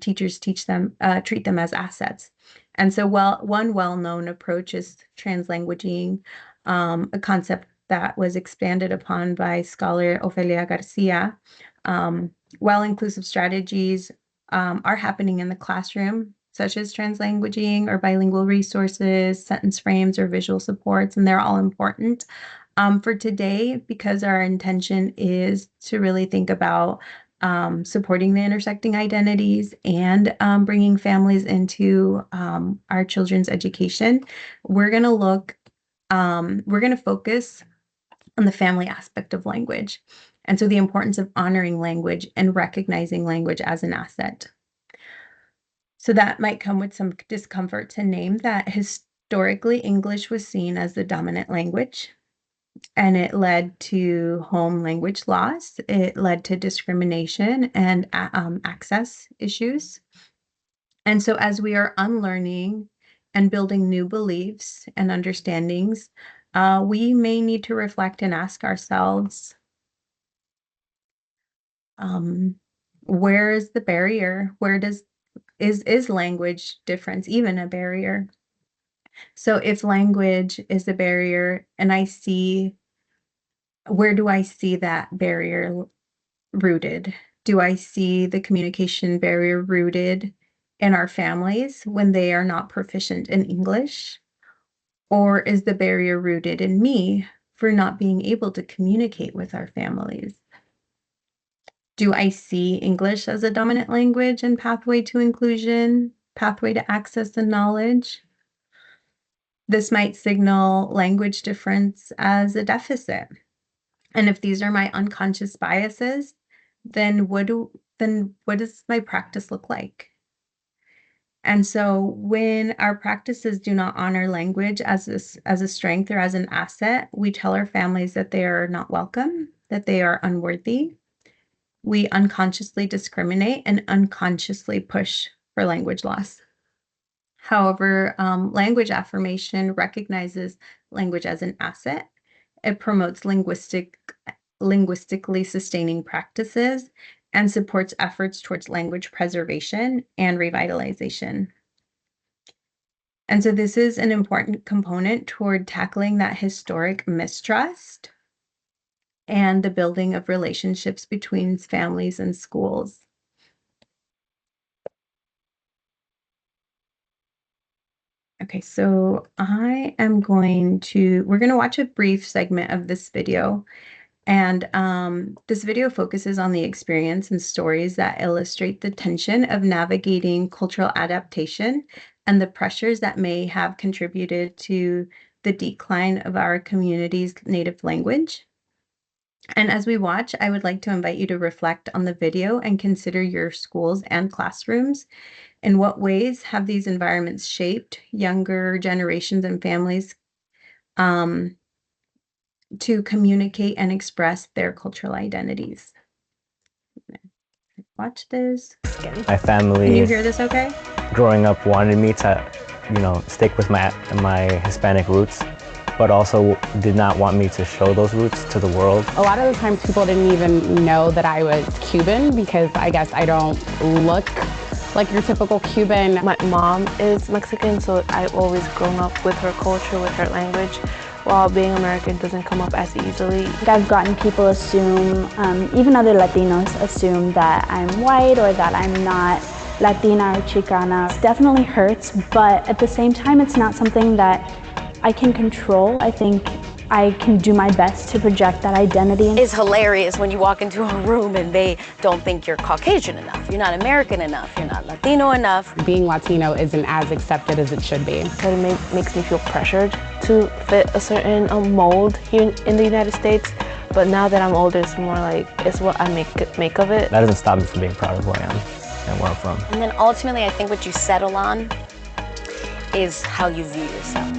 teachers treat them as assets. And so, one well-known approach is translanguaging, a concept that was expanded upon by scholar Ofelia Garcia. While inclusive strategies are happening in the classroom, such as translanguaging or bilingual resources, sentence frames, or visual supports, and they're all important. For today, because our intention is to really think about supporting the intersecting identities and bringing families into our children's education, we're going to we're going to focus on the family aspect of language. And so the importance of honoring language and recognizing language as an asset. So that might come with some discomfort to name that historically English was seen as the dominant language. And it led to home language loss. It led to discrimination and access issues. And so, as we are unlearning and building new beliefs and understandings, we may need to reflect and ask ourselves, um, where is the barrier? Where does is language difference even a barrier? So, if language is a barrier, and I see, where do I see that barrier rooted? Do I see the communication barrier rooted in our families when they are not proficient in English? Or is the barrier rooted in me for not being able to communicate with our families? Do I see English as a dominant language and pathway to inclusion, pathway to access and knowledge? This might signal language difference as a deficit. And if these are my unconscious biases, then what does my practice look like? And so when our practices do not honor language as a strength or as an asset, we tell our families that they are not welcome, that they are unworthy. We unconsciously discriminate and unconsciously push for language loss. However, language affirmation recognizes language as an asset. It promotes linguistically sustaining practices and supports efforts towards language preservation and revitalization. And so this is an important component toward tackling that historic mistrust and the building of relationships between families and schools. Okay, so we're going to watch a brief segment of this video. And this video focuses on the experience and stories that illustrate the tension of navigating cultural adaptation and the pressures that may have contributed to the decline of our community's native language. And as we watch, I would like to invite you to reflect on the video and consider your schools and classrooms. In what ways have these environments shaped younger generations and families to communicate and express their cultural identities? Watch this. My family, Can you hear this okay? growing up, wanted me to, stick with my Hispanic roots, but also did not want me to show those roots to the world. A lot of the times people didn't even know that I was Cuban because I guess I don't look like your typical Cuban. My mom is Mexican, so I've always grown up with her culture, with her language, while being American doesn't come up as easily. I've gotten people assume, even other Latinos assume that I'm white or that I'm not Latina or Chicana. It definitely hurts, but at the same time, it's not something that I can control. I think I can do my best to project that identity. It's hilarious when you walk into a room and they don't think you're Caucasian enough, you're not American enough, you're not Latino enough. Being Latino isn't as accepted as it should be. It makes me feel pressured to fit a certain mold here in the United States. But now that I'm older, it's more like, it's what I make of it. That doesn't stop me from being proud of who I am and where I'm from. And then ultimately, I think what you settle on is how you view yourself.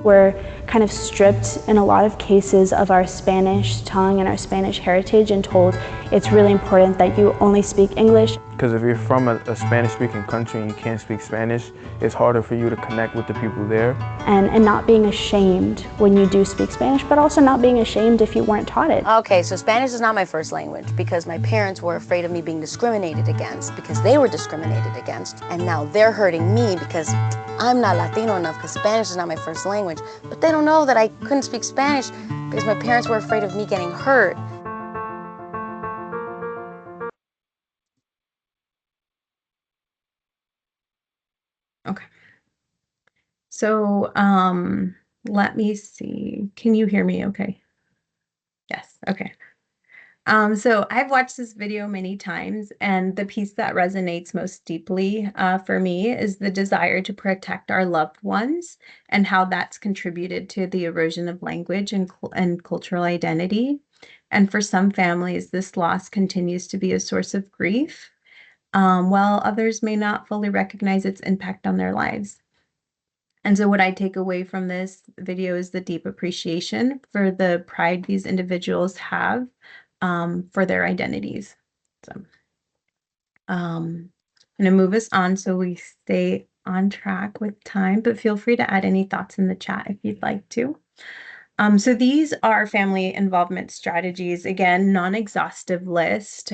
We're kind of stripped in a lot of cases of our Spanish tongue and our Spanish heritage and told it's really important that you only speak English. Because if you're from a Spanish-speaking country and you can't speak Spanish, it's harder for you to connect with the people there. And not being ashamed when you do speak Spanish, but also not being ashamed if you weren't taught it. Okay, so Spanish is not my first language because my parents were afraid of me being discriminated against because they were discriminated against. And now they're hurting me because I'm not Latino enough because Spanish is not my first language. But they don't know that I couldn't speak Spanish because my parents were afraid of me getting hurt. Okay. So let me see. Can you hear me okay? Yes, okay. So I've watched this video many times, and the piece that resonates most deeply for me is the desire to protect our loved ones and how that's contributed to the erosion of language and cultural identity. And for some families, this loss continues to be a source of grief, while others may not fully recognize its impact on their lives. And so what I take away from this video is the deep appreciation for the pride these individuals have for their identities. So I'm going to move us on so we stay on track with time, but feel free to add any thoughts in the chat if you'd like to. So these are family involvement strategies. Again, non-exhaustive list,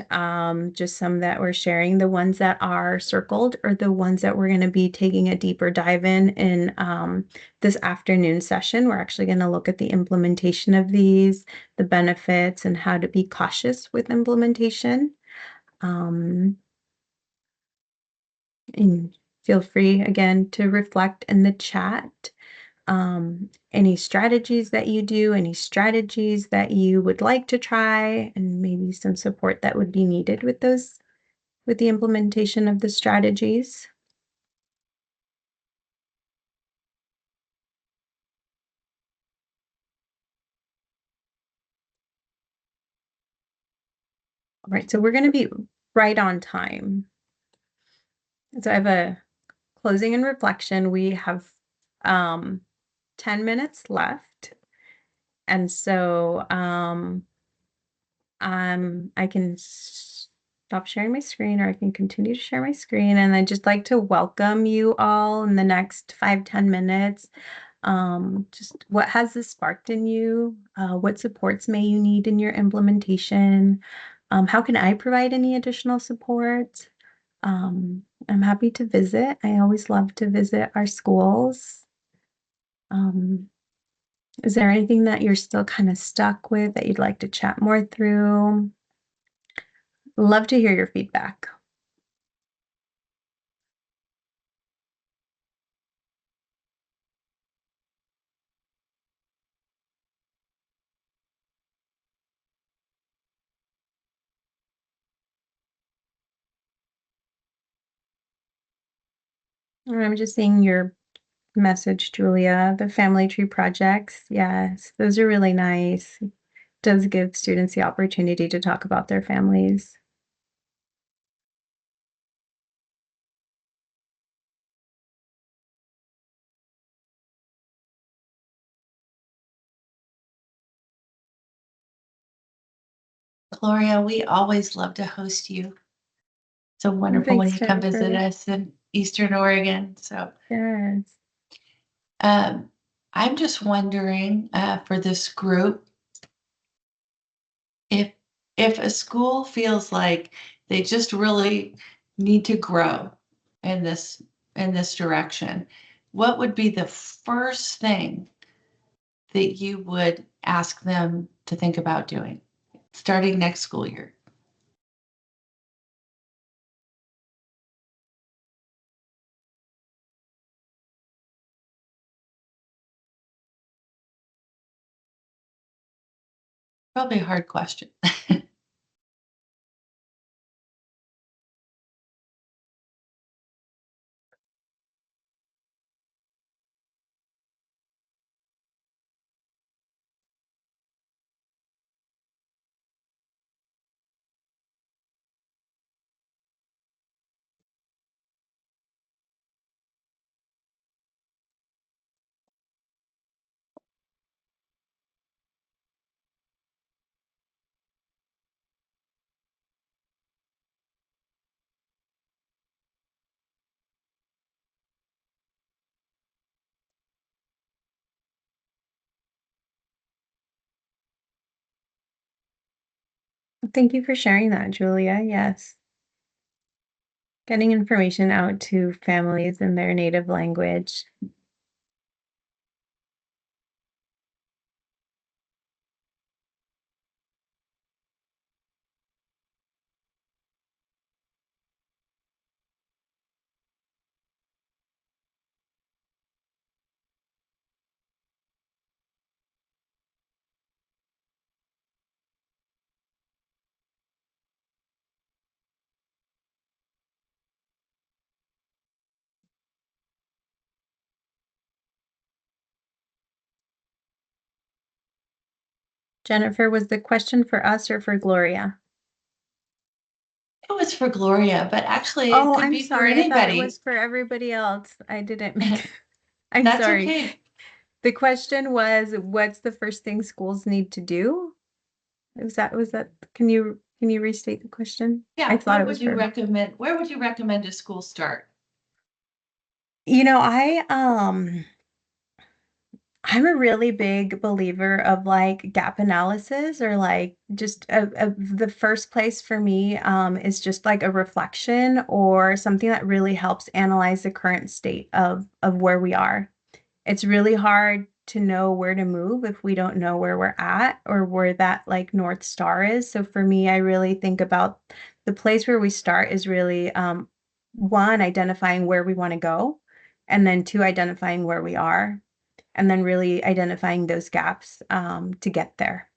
just some that we're sharing. The ones that are circled are the ones that we're going to be taking a deeper dive in this afternoon session. We're actually going to look at the implementation of these, the benefits, and how to be cautious with implementation. And feel free again to reflect in the chat. Any strategies that you do, any strategies that you would like to try, and maybe some support that would be needed with those, with the implementation of the strategies. All right, so we're going to be right on time. So I have a closing and reflection. We have 10 minutes left. And so I can stop sharing my screen, or I can continue to share my screen. And I'd just like to welcome you all in the next 5-10 minutes. Just what has this sparked in you? What supports may you need in your implementation? How can I provide any additional support? I'm happy to visit. I always love to visit our schools. Is there anything that you're still kind of stuck with that you'd like to chat more through? Love to hear your feedback. I'm just seeing your message, Julia. The family tree projects. Yes, those are really nice. It does give students the opportunity to talk about their families. Gloria, we always love to host you. So wonderful when Thanks, you come visit Jennifer. us in Eastern Oregon. So Yes. I'm just wondering for this group, if a school feels like they just really need to grow in this direction, what would be the first thing that you would ask them to think about doing starting next school year? Probably a hard question. Thank you for sharing that, Julia. Yes. Getting information out to families in their native language. Jennifer, was the question for us or for Gloria? It was for Gloria, but actually Oh, it could I'm be sorry. for I thought it anybody. was for everybody else. I didn't make. I'm That's sorry. okay. The question was, what's the first thing schools need to do? Was that, can you restate the question? Yeah, I thought where it would was you for, recommend? Where would you recommend a school start? you know, I'm a really big believer of like gap analysis or like just the first place for me is just like a reflection or something that really helps analyze the current state of where we are. It's really hard to know where to move if we don't know where we're at or where that like North Star is. So for me, I really think about the place where we start is really one, identifying where we want to go, and then two, identifying where we are, and then really identifying those gaps to get there.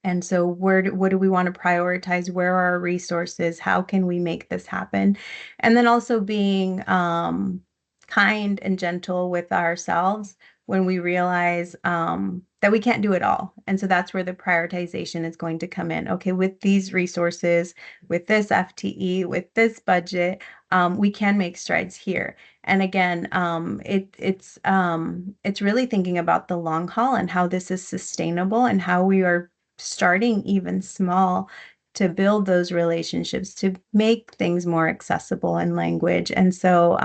And so what do we want to prioritize? Where are our resources? How can we make this happen? And then also being kind and gentle with ourselves when we realize that we can't do it all. And so that's where the prioritization is going to come in. Okay, with these resources, with this FTE, with this budget, we can make strides here. And again, it's really thinking about the long haul and how this is sustainable and how we are starting even small to build those relationships to make things more accessible in language. And so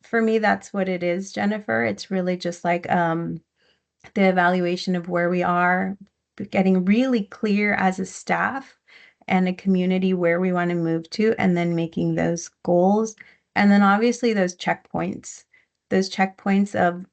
for me, that's what it is, Jennifer. It's really just like the evaluation of where we are, getting really clear as a staff and a community where we want to move to, and then making those goals. And then obviously those checkpoints of,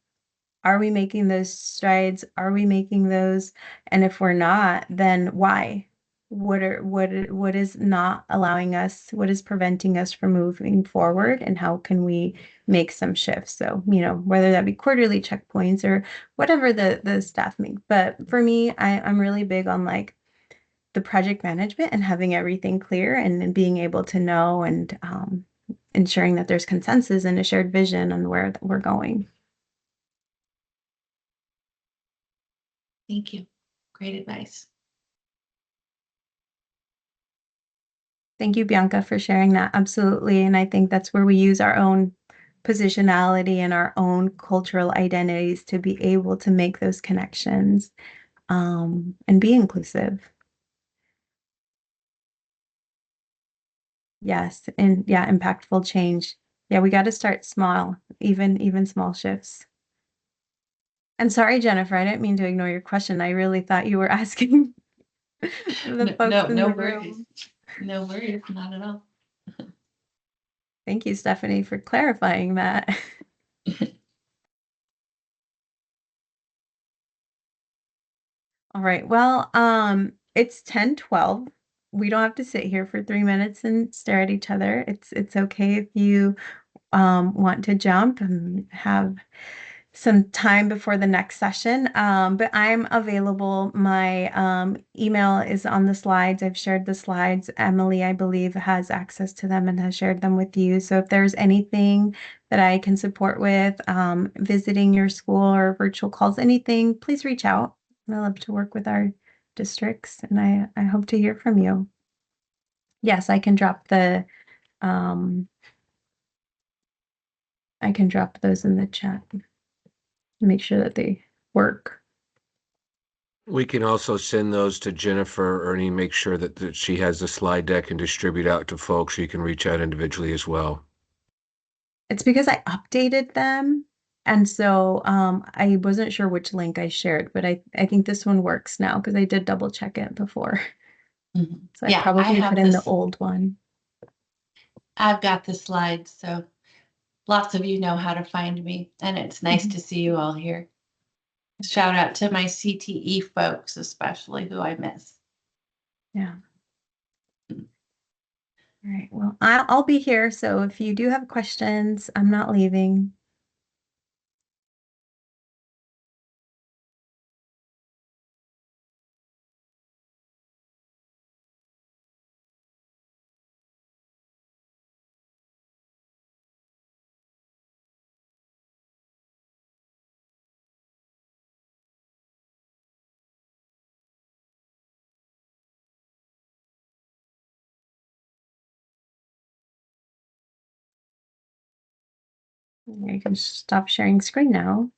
are we making those strides? Are we making those? And if we're not, then why? What is not allowing us? What is preventing us from moving forward? And how can we make some shifts? So, whether that be quarterly checkpoints or whatever the staff make. But for me, I'm really big on like the project management and having everything clear and being able to know and ensuring that there's consensus and a shared vision on where we're going. Thank you. Great advice. Thank you, Bianca, for sharing that. Absolutely. And I think that's where we use our own positionality and our own cultural identities to be able to make those connections and be inclusive. Yes. And yeah, impactful change. Yeah, we got to start small, even small shifts. And sorry, Jennifer, I didn't mean to ignore your question. I really thought you were asking the folks in No the worries. room. No worries, not at all. Thank you, Stephanie, for clarifying that. All right. Well, it's 10:12. We don't have to sit here for 3 minutes and stare at each other. It's okay if you want to jump and have some time before the next session. But I'm available. My email is on the slides. I've shared the slides. Emily, I believe, has access to them and has shared them with you. So if there's anything that I can support with, visiting your school or virtual calls, anything, please reach out. I love to work with our districts, and I hope to hear from you. Yes, um, I can drop those in the chat. Make sure that they work. We can also send those to Jennifer, Ernie, make sure that she has the slide deck and distribute out to folks. You can reach out individually as well. It's because I updated them. And so I wasn't sure which link I shared, but I think this one works now because I did double check it before. Mhm. So Yeah, I probably I have put in the this. old one. I've got the slides, so lots of you know how to find me, and it's nice to see you all here. Shout out to my CTE folks, especially, who I miss. Yeah. All right. Well, I'll be here. So if you do have questions, I'm not leaving. You can stop sharing screen now.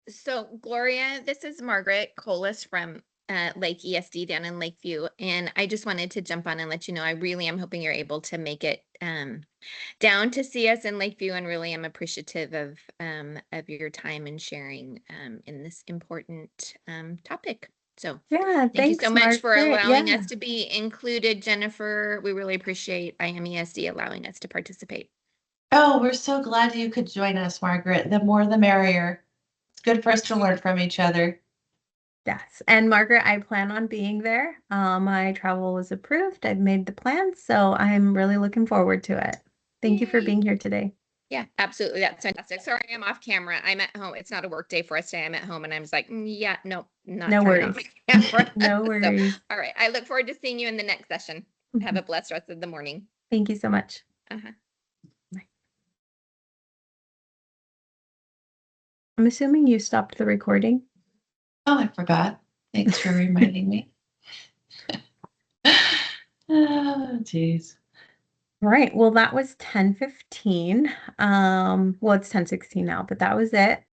So, Gloria, this is Margaret Colas from Lake ESD down in Lakeview. And I just wanted to jump on and let you know I really am hoping you're able to make it down to see us in Lakeview, and really am appreciative of your time and sharing in this important topic. So Yeah, thank you so much for Margaret. allowing Yeah. us to be included, Jennifer. We really appreciate IMESD allowing us to participate. Oh, we're so glad you could join us, Margaret. The more the merrier. It's good for us to learn from each other. Yes. And Margaret, I plan on being there. My travel was approved. I've made the plans, so I'm really looking forward to it. Thank you for Yay. being here today. Yeah, absolutely. That's fantastic. Sorry, I'm off camera. I'm at home. It's not a work day for us today. I'm at home, and I'm just like, yeah, nope, not No turning on worries. my camera. No So, worries. all right. I look forward to seeing you in the next session. Have a blessed rest of the morning. Thank you so much. Uh-huh. I'm assuming you stopped the recording. Oh, I forgot. Thanks for reminding me. Oh, geez. All right. Well, that was 10:15. Well, it's 10:16 now, but that was it.